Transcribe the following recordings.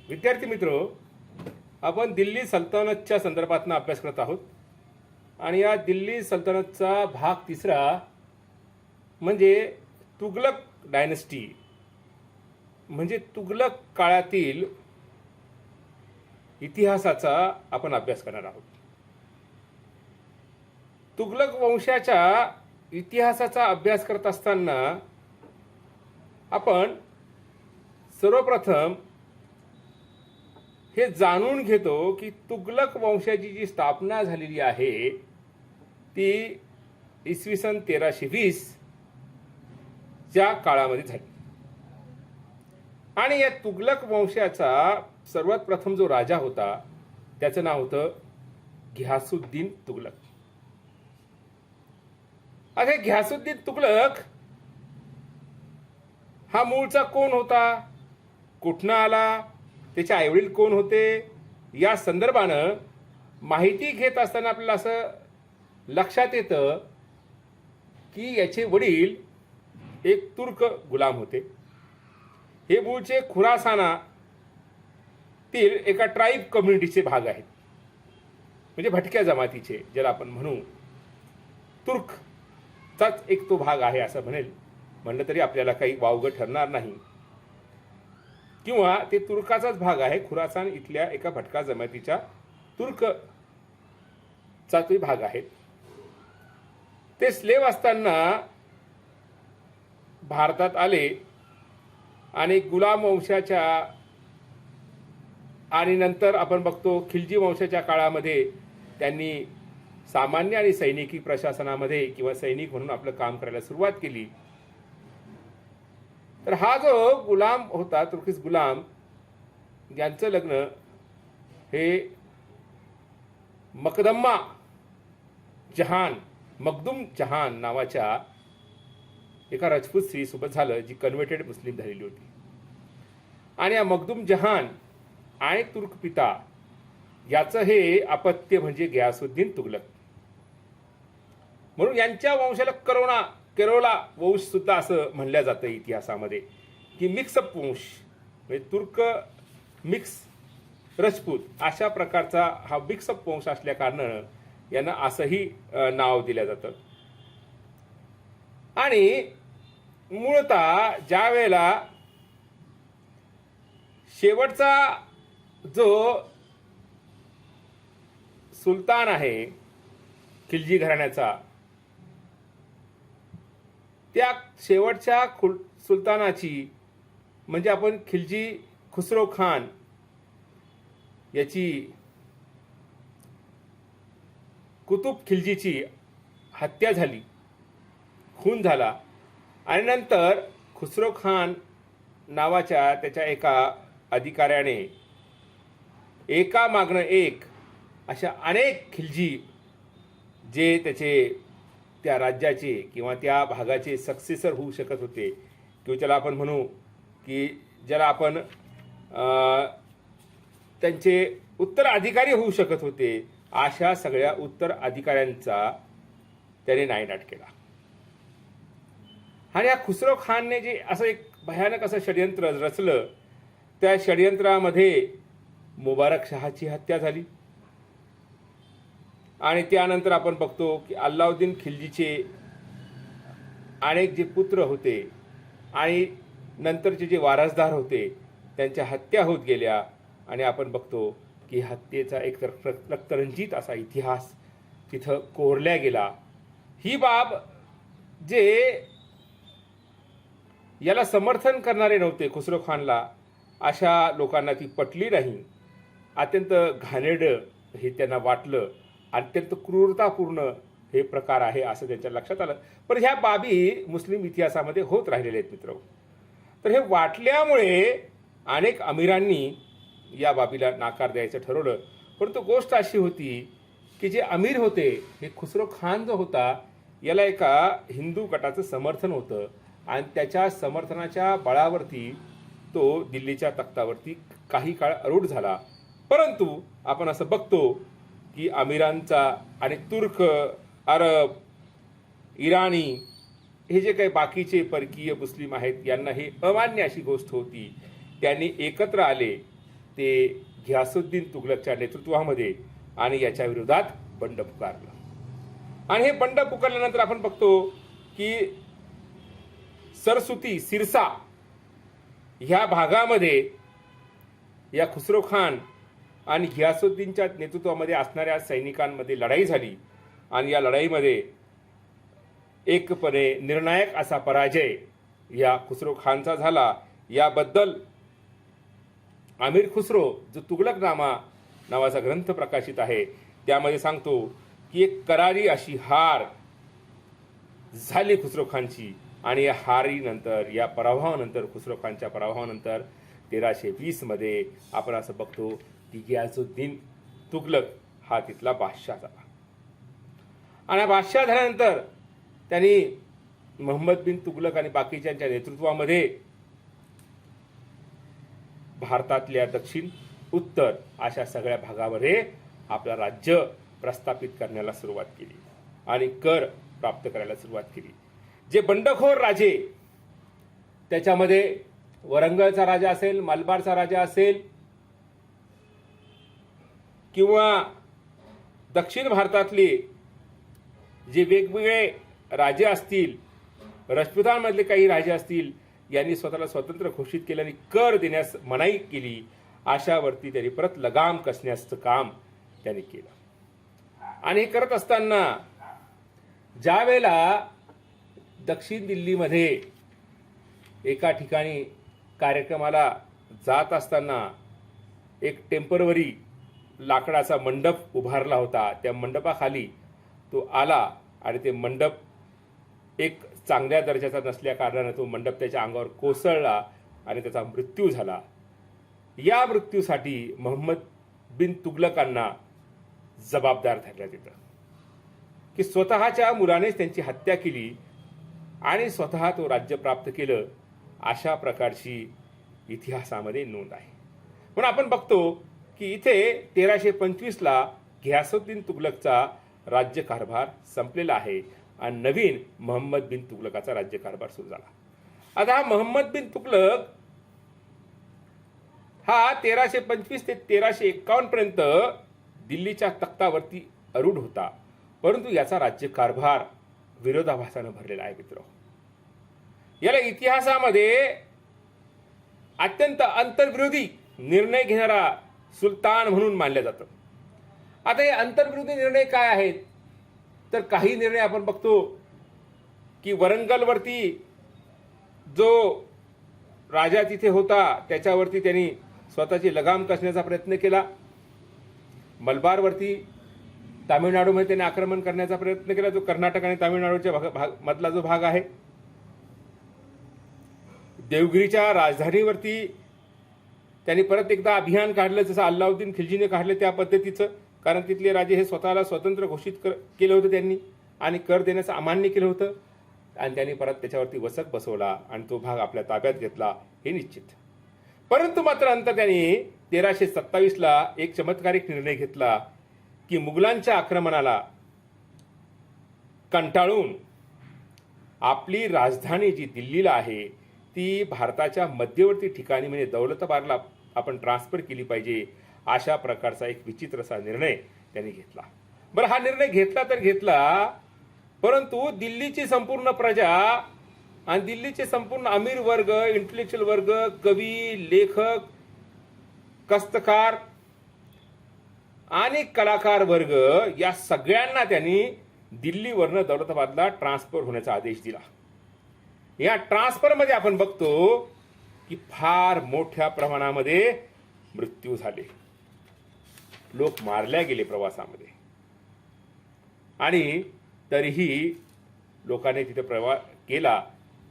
विद्यार्थी मित्र, आपण दिल्ली सल्तनतच्या संदर्भातनं अभ्यास करत आहोत आणि या दिल्ली सल्तनतचा भाग तिसरा म्हणजे तुगलक डायनेस्टी, म्हणजे तुगलक काळातील इतिहासाचा आपण अभ्यास करणार आहोत. तुगलक वंशाच्या इतिहासाचा अभ्यास करत असताना आपण सर्वप्रथम हे जाणून घेतो की तुगलक वंशाची जी स्थापना झालेली आहे ती इसवी सन 1320 च्या काळामध्ये झाली. आणि या तुगलक वंशाचा सर्वात प्रथम जो राजा होता त्याचं नाव होतं घियासुद्दीन तुगलक. आता घियासुद्दीन तुगलक हा मूळचा कोण होता, कुठनं आला, त्याचे आईवडील कोण होते, या संदर्भानं माहिती घेत असताना आपल्याला असं लक्षात येतं की याचे वडील एक तुर्क गुलाम होते. हे मूळचे खुरासानातील एका ट्राईब कम्युनिटीचे भाग आहेत, म्हणजे भटक्या जमातीचे ज्याला आपण म्हणू. तुर्कचाच एक तो भाग आहे असं म्हणलं तरी आपल्याला काही वावगं ठरणार नाही, किंवा ते तुर्काचाच भाग आहे. खुरासान इथल्या एका भटका जमातीच्या तुर्कचा तो भाग आहे. ते स्लेव असताना भारतात आले आणि गुलाम वंशाच्या आणि नंतर आपण बघतो खिलजी वंशाच्या काळामध्ये त्यांनी सामान्य आणि सैनिकी प्रशासनामध्ये किंवा सैनिक म्हणून आपलं काम करायला सुरुवात केली. तर हा जो गुलाम होता, तुर्कीस गुलाम, यांचं लग्न हे मखदूम जहान नावाच्या एका राजपूत स्त्रीसोबत झालं, जी कन्व्हर्टेड मुस्लिम झालेली होती. आणि या मखदूम जहान आणि तुर्क पिता याचं हे अपत्य म्हणजे घियासुद्दीन तुगलक. म्हणून यांच्या वंशाला केरोला वंश सुद्धा असं म्हणलं जातं इतिहासामध्ये, की मिक्सअप वंश, म्हणजे तुर्क मिक्स राजपूत अशा प्रकारचा हा मिक्सअप वंश असल्या कारणानं यांना असंही नाव दिलं जातं. आणि मूळतः ज्या वेळेला शेवटचा जो सुलतान आहे खिलजी घराण्याचा, त्या शेवटच्या सुलतानाची म्हणजे आपण खिलजी खुसरो खान याची कुतुब खिलजीची हत्या झाली, खून झाला. आणि नंतर खुसरो खान नावाच्या त्याच्या एका अधिकाऱ्याने एका मागणं एक अशा अनेक खिलजी जे त्या राज्याचे किंवा त्या भागाचे सक्सेसर होऊ शकत होते, किंवा त्याला आपण म्हणू की ज्याला आपण त्यांचे उत्तराधिकारी होऊ शकत होते, अशा सगळ्या उत्तराधिकाऱ्यांचा त्याने नायनाट केला. आणि या खुसरो खानने जे असं एक भयानक असं षडयंत्र रचलं, त्या षडयंत्रामध्ये मुबारक शहाची हत्या झाली. आणि त्यानंतर आपण बघतो की अल्लाउद्दीन खिलजीचे अनेक जे पुत्र होते आणि नंतरचे जे वारसदार होते त्यांच्या हत्या होत गेल्या. आणि आपण बघतो की हत्येचा एक रक्तरंजित असा इतिहास तिथं कोरल्या गेला. ही बाब जे याला समर्थन करणारे नव्हते खुसरो खानला, अशा लोकांना ती पटली नाही. अत्यंत घाणेरडं हे त्यांना वाटलं, अत्यंत क्रूरतापूर्ण हे प्रकार आहे असं त्यांच्या लक्षात आलं. पण ह्या बाबी मुस्लिम इतिहासामध्ये होत राहिलेले आहेत मित्र. तर हे वाटल्यामुळे अनेक अमीरांनी या बाबीला नाकार द्यायचं ठरवलं. परंतु गोष्ट अशी होती की जे अमीर होते, हे खुसरो खान जो होता, याला एका हिंदू गटाचं समर्थन होतं आणि त्याच्या समर्थनाच्या बळावरती तो दिल्लीच्या तख्तावरती काही काळ आरूढ झाला. परंतु आपण असं बघतो की अमीरांचा आणि तुर्क, अरब, इराणी हे जे काही बाकीचे परकीय मुस्लिम आहेत यांना ही अमान्य अशी गोष्ट होती. त्यांनी एकत्र आले ते घियासुद्दीन तुघलकच्या नेतृत्वामध्ये आणि याच्या विरोधात बंड पुकारलं। आणि हे बंड पुकारल्यानंतर आपण बघतो की सरस्वती सिरसा ह्या भागामध्ये या खुसरो खान आणि घियासुद्दीनच्या नेतृत्वामध्ये असणाऱ्या सैनिकांमध्ये लढाई झाली आणि या लढाईमध्ये एकपणे निर्णायक असा पराजय या खुसरो खानचा झाला। याबद्दल अमीर खुसरो जो तुघलकनामा नावाचा ग्रंथ प्रकाशित आहे त्यामध्ये सांगतो की एक करारी अशी हार झाली खुसरो खानची आणि या हारीनंतर या पराभवानंतर खुसरो खानच्या पराभवानंतर 1320 मध्ये आपण असं बघतो की घियासुद्दीन तुघलक हा तिथला बादशाह झाला। आणि बादशाह झाल्यानंतर त्यांनी मोहम्मद बिन तुघलक आणि बाकीच्यांच्या नेतृत्वामध्ये भारतातल्या दक्षिण उत्तर अशा सगळ्या भागामध्ये आपलं राज्य प्रस्थापित करण्याला सुरुवात केली आणि कर प्राप्त करायला सुरुवात केली। जे बंडखोर राजे त्याच्यामध्ये वरंगळचा राजा असेल, मलबारचा राजा असेल किंवा दक्षिण भारतातले जे वेगवेगळे राजे असतील, राजपुतांमधले काही राजे असतील, यांनी स्वतःला स्वतंत्र घोषित केलं आणि कर देण्यास मनाई केली। अशावरती त्यांनी परत लगाम कसण्याचं काम त्यांनी केलं। आणि हे करत असताना ज्या वेळेला दक्षिण दिल्लीमध्ये एका ठिकाणी कार्यक्रमाला जात असताना एक टेम्परवरी लाकडाचा मंडप उभारला होता। त्या मंडपाखाली तो आला आणि ते मंडप एक चांगल्या दर्जाचा नसल्या कारणाने तो मंडप त्याच्या अंगावर कोसळला आणि त्याचा मृत्यू झाला। या मृत्यूसाठी मोहम्मद बिन तुघलकांना जबाबदार धरण्यात येतं की स्वतःच्या मुलानेच त्यांची हत्या केली आणि स्वतः तो राज्य प्राप्त केलं, अशा प्रकारची इतिहासामध्ये नोंद आहे। म्हणून आपण बघतो की इथे 1325 ला घियासुद्दीन तुघलकचा राज्यकारभार संपलेला आहे आणि नवीन मोहम्मद बिन तुघलकाचा राज्यकारभार सुरू झाला। आता हा मोहम्मद बिन तुघलक हा 1325 ते 1351 पर्यंत दिल्लीच्या तख्तावरती आरूढ होता, परंतु याचा राज्यकारभार विरोधाभासानं भरलेला आहे मित्र। याला इतिहासामध्ये अत्यंत अंतर्विरोधी निर्णय घेणारा सुलतान म्हणून मानलं जातं। आता हे अंतर्विरोधी निर्णय काय आहेत तर काही निर्णय आपण बघतो की वरंगलवरती जो राजा तिथे होता त्याच्यावरती त्यांनी स्वतःची लगाम कसण्याचा प्रयत्न केला। मलबारवरती तामिळनाडूमध्ये त्यांनी आक्रमण करण्याचा प्रयत्न केला, जो कर्नाटक आणि तामिळनाडूच्या मधला जो भाग आहे। देवगिरीच्या राजधानीवरती त्यांनी परत एकदा अभियान काढलं, जसं अल्लाउद्दीन खिलजीने काढलं त्या पद्धतीचं, कारण तिथले राजे हे स्वतःला स्वतंत्र घोषित केलं होतं त्यांनी आणि कर देण्याचं अमान्य केलं होतं आणि त्यांनी परत त्याच्यावरती वचक बसवला आणि तो भाग आपल्या ताब्यात घेतला हे निश्चित। परंतु मात्र नंतर त्यांनी 1327 ला एक चमत्कारिक निर्णय घेतला की मुघलांच्या आक्रमणाला कंटाळून आपली राजधानी जी दिल्लीला आहे ती भारताच्या मध्यवर्ती ठिकाणी म्हणजे दौलताबादला आपण ट्रान्सफर केली पाहिजे, अशा प्रकारचा एक विचित्रसा निर्णय त्यांनी घेतला। बरं, हा निर्णय घेतला तर घेतला, परंतु दिल्लीची संपूर्ण प्रजा आणि दिल्लीचे संपूर्ण अमीर वर्ग, इंटेलेक्च्युअल वर्ग, कवी, लेखक, कष्टकार आणि कलाकार वर्ग या सगळ्यांना त्यांनी दिल्लीवरनं दौलताबादला ट्रान्सफर होण्याचा आदेश दिला। या ट्रान्सफरमध्ये आपण बघतो की फार मोठ्या प्रमाणामध्ये मृत्यू झाले, लोक मारल्या गेले प्रवासामध्ये आणि तरीही लोकांनी तिथे प्रवास केला।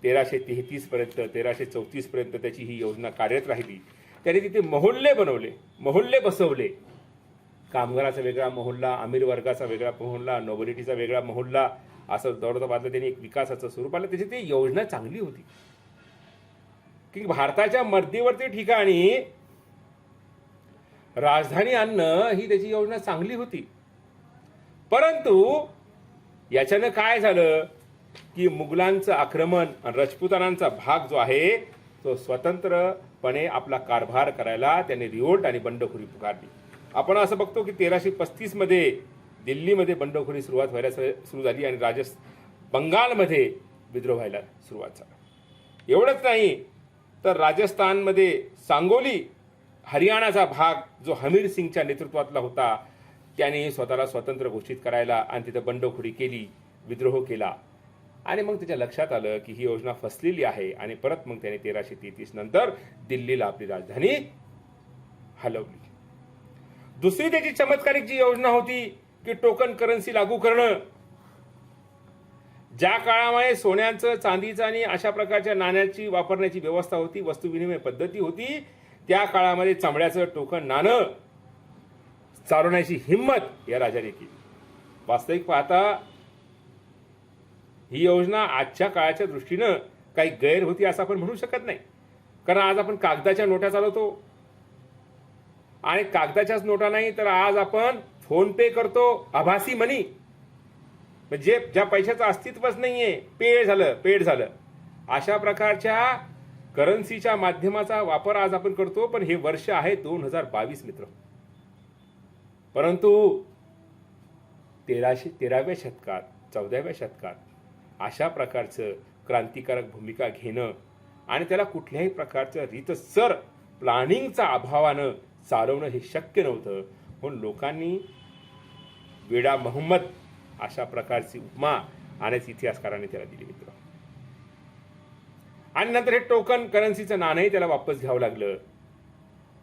1333 पर्यंत 1334 पर्यंत त्याची ही योजना कार्यरत राहिली। त्यांनी तिथे मोहल्ले बसवले, कामगाराचा वेगळा मोहल्ला, अमीर वर्गाचा वेगळा मोहल्ला, नोबिलिटीचा वेगळा मोहल्ला, असं दौलताबादला त्यांनी एक विकासाचं स्वरूप आलं। त्याची ती योजना चांगली होती की भारताच्या मध्यवर्ती ठिकाणी राजधानी आणणं ही त्याची योजना चांगली होती। परंतु याच्यानं काय झालं की मुघलांचं आक्रमण आणि राजपुतानांचा भाग जो आहे तो स्वतंत्र पणे आपला कारभार करायला त्याने रिवोल्ट आणि बंडखोरी पुकारली. आपण असं बघतो की 1335 मध्ये दिल्लीमध्ये बंडखोरी सुरू झाली आणि बंगालमध्ये विद्रोह व्हायला सुरुवात झाला. एवढंच नाही तर राजस्थानमध्ये सांगोली हरियाणाचा भाग जो हमीर सिंगच्या नेतृत्वातला होता त्याने स्वतःला स्वतंत्र घोषित करायला आणि तिथं बंडखोरी केली, विद्रोह केला. आणि मग त्याच्या लक्षात आलं की ही योजना फसलेली आहे आणि परत मग त्याने 1333 नंतर दिल्लीला आपली राजधानी हलवली. दुसरी त्याची चमत्कारिक जी योजना होती की टोकन करन्सी लागू करणं. ज्या काळामध्ये सोन्याचं, चांदीचं आणि अशा प्रकारच्या नाण्याची वापरण्याची व्यवस्था होती, वस्तू विनिमय पद्धती होती, त्या काळामध्ये चामड्याचं टोकन नाणं चालवण्याची हिंमत या राजाने केली. वास्तविक पाहता ही योजना आजच्या काळाच्या दृष्टीनं काही गैर होती असं आपण म्हणू शकत नाही. कारण आज आपण कागदाच्या नोटा चालवतो आणि कागदाच्याच नोटा नाही तर आज आपण फोन पे करतो, आभासी मनी, म्हणजे ज्या पैशाचं अस्तित्वच नाहीये, पेड झालं. अशा प्रकारच्या करन्सीच्या माध्यमाचा वापर आज आपण करतो. पण हे वर्ष आहे 2022 मित्र. परंतु 13व्या शतकात, 14व्या शतकात अशा प्रकारचं क्रांतिकारक भूमिका घेणं आणि त्याला कुठल्याही प्रकारचं रीतसर प्लॅनिंगचा अभावानं चालवणं हे शक्य नव्हतं. म्हणून लोकांनी वेडा मोहम्मद अशा प्रकारची उपमा आणि इतिहासकारांनी त्याला दिली मित्र. आणि नंतर हे टोकन करन्सीचं नाणंही त्याला वापस घ्यावं लागलं.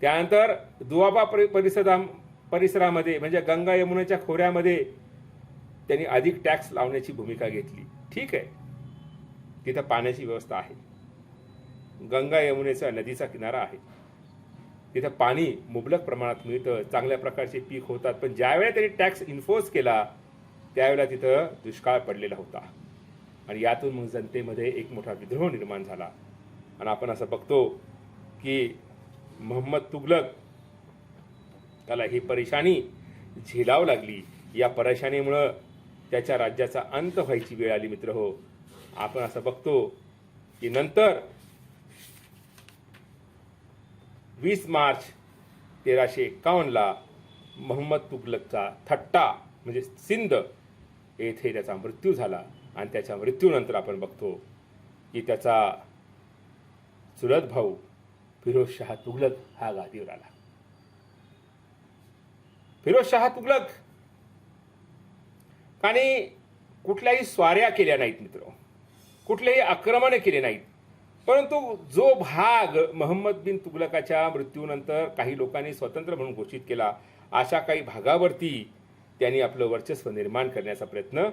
त्यानंतर दुआबा परिसरामध्ये म्हणजे गंगा यमुनेच्या खोऱ्यामध्ये त्यांनी अधिक टॅक्स लावण्याची भूमिका घेतली. ठीक आहे, तिथं पाण्याची व्यवस्था आहे, गंगा यमुनेचा नदीचा किनारा आहे, तिथं पाणी मुबलक प्रमाणात मिळतं, चांगल्या प्रकारचे पीक होतात. पण ज्यावेळेला त्यांनी टॅक्स इन्फोर्स केला त्यावेळेला तिथं दुष्काळ पडलेला होता आणि यातून मग जनतेमध्ये एक मोठा विद्रोह निर्माण झाला. आणि आपण असं बघतो की मोहम्मद तुगलक त्याला ही परेशानी झेलावं लागली. या परेशानीमुळं त्याच्या राज्याचा अंत व्हायची वेळ आली मित्र हो. आपण असं बघतो की नंतर 20 मार्च 1351 मोहम्मद तुगलकचा थट्टा म्हणजे सिंध येथे त्याचा मृत्यू झाला. आणि त्याच्या मृत्यूनंतर आपण बघतो की त्याचा चुलत भाऊ फिरोजशाह तुगलक हा गादीवर आला. फिरोजशाह तुगलक आणि कुठल्याही स्वाऱ्या केल्या नाहीत मित्र, कुठलेही आक्रमण केले नाहीत. परंतु जो भाग मोहम्मद बिन तुगलकाच्या मृत्यूनंतर काही लोकांनी स्वतंत्र म्हणून घोषित केला, अशा काही भागावरती त्यांनी आपलं वर्चस्व निर्माण करण्याचा प्रयत्न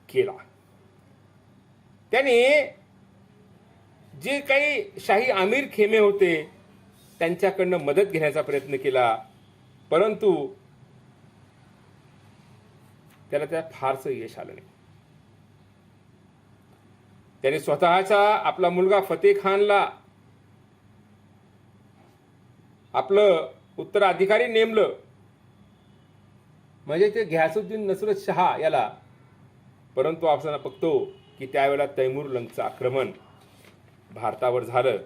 केला. त्यांनी जे काही शाही आमिर खेमे होते त्यांच्याकडनं मदत घेण्याचा प्रयत्न केला. परंतु त्याला त्या फारसं यश आलं नाही. त्याने स्वतःचा आपला मुलगा फतेह खानला आपलं उत्तराधिकारी नेमलं, म्हणजे ते घियासुद्दीन नसरत शहा याला. परंतु आपण बघतो की त्यावेळेला तैमूरलंगचं आक्रमण भारतावर झालं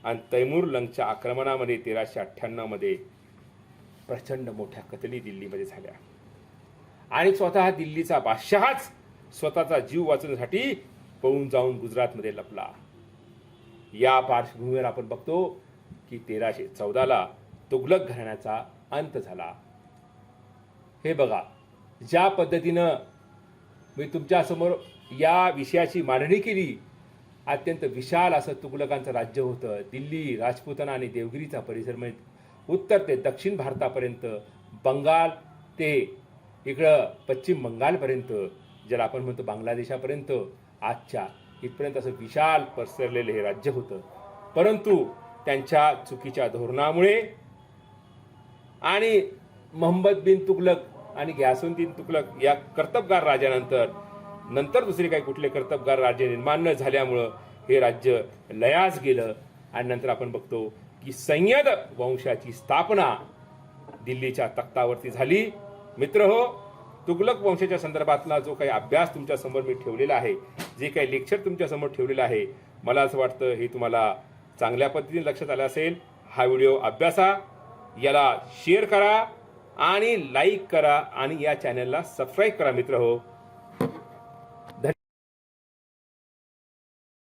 आणि तैमूरलंगच्या आक्रमणामध्ये 1398 मध्ये प्रचंड मोठ्या कतली दिल्लीमध्ये झाल्या आणि स्वतः दिल्लीचा बादशहाच स्वतःचा जीव वाचवण्यासाठी पळून जाऊन गुजरातमध्ये लपला. या पार्श्वभूमीवर आपण बघतो की 1314 तुगलक घराण्याचा अंत झाला. हे बघा, ज्या पद्धतीनं मी तुमच्यासमोर या विषयाची मांडणी केली, अत्यंत विशाल असं तुगलकांचं राज्य होतं. दिल्ली, राजपुताना आणि देवगिरीचा परिसर म्हणजे उत्तर ते दक्षिण भारतापर्यंत, बंगाल ते इकडं पश्चिम बंगालपर्यंत, ज्याला आपण म्हणतो बांगलादेशापर्यंत, आजच्या इथपर्यंत असं विशाल पसरलेलं हे राज्य होतं. परंतु त्यांच्या चुकीच्या धोरणामुळे आणि मोहम्मद बिन तुगलक आणि घियासुद्दीन तुगलक या कर्तबगार राजानंतर दुसरे काही कुठले कर्तबगार राज्य निर्माण न झाल्यामुळं हे राज्य लयास गेलं. आणि नंतर आपण बघतो की सय्यद वंशाची स्थापना दिल्लीच्या तख्तावरती झाली. मित्र हो, तुगलक वंशाच्या संदर्भातला जो काही अभ्यास तुमच्या समोर मी ठेवलेला आहे, जे काही लेक्चर तुमच्या समोर ठेवलेलं आहे, मला असं वाटतं हे तुम्हाला चांगल्या पद्धतीने लक्षात आलं असेल. हा व्हिडिओ अभ्यासा, याला शेअर करा आणि लाईक करा आणि या चॅनलला सबस्क्राईब करा मित्र हो.